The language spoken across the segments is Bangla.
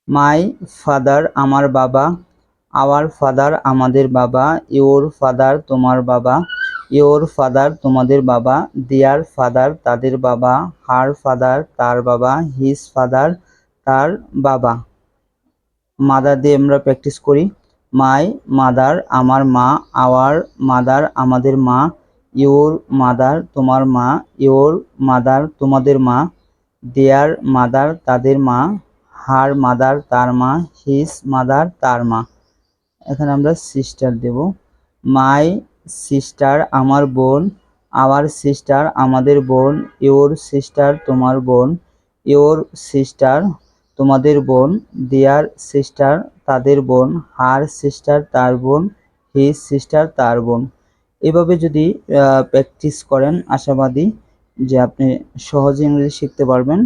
মাই ফাদার আমার বাবা, আওয়ার ফাদার আমাদের বাবা, ইওর ফাদার তোমার বাবা, ইওর ফাদার তোমাদের বাবা, দেয়ার ফাদার তাদের বাবা, হার ফাদার তার বাবা, হিজ ফাদার তার বাবা। মাদার দিয়ে আমরা প্র্যাকটিস করি। মাই মাদার আমার মা, আওয়ার মাদার আমাদের মা, ইওর মাদার তোমার মা, ইওর মাদার তোমাদের মা, দেয়ার মাদার তাদের মা, হার মাদার তার মা, হিজ মাদার তার মা। এখানে আমরা সিস্টার দেব। মাই সিস্টার আমার বোন, আওয়ার সিস্টার আমাদের বোন, ইওর সিস্টার তোমার বোন, ইওর সিস্টার তোমাদের বোন, দেয়ার সিস্টার তাদের বোন, হার সিস্টার তার বোন, হিজ সিস্টার তার বোন। এভাবে যদি প্র্যাকটিস করেন আশাবাদী যে আপনি সহজে ইংরেজি শিখতে পারবেন।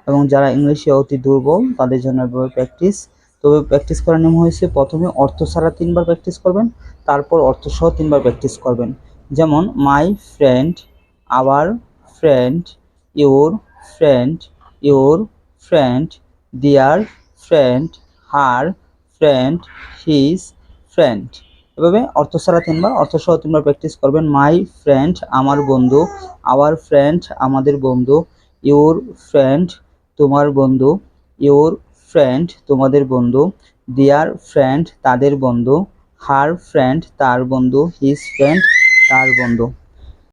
এবং যারা ইংলিশে অতি দুর্বল তাদের জন্য এভাবে প্র্যাকটিস। তবে প্র্যাকটিস করার নিয়ম হয়েছে প্রথমে অর্থ ছাড়া 3 বার প্র্যাকটিস করবেন, তারপর অর্থসহ 3 বার প্র্যাকটিস করবেন। যেমন my friend, our friend, your friend, your friend, their friend, her friend, his friend. এভাবে অর্থ ছাড়া 3 বার, অর্থসহ 3 বার প্র্যাকটিস করবেন। মাই ফ্রেন্ড আমার বন্ধু, আওয়ার ফ্রেন্ড আমাদের বন্ধু, ইওর ফ্রেন্ড তোমার বন্ধু, ইওর ফ্রেন্ড তোমাদের বন্ধু, দেয়ার ফ্রেন্ড তাদের বন্ধু, হার ফ্রেন্ড তার বন্ধু, হিজ ফ্রেন্ড তার বন্ধু।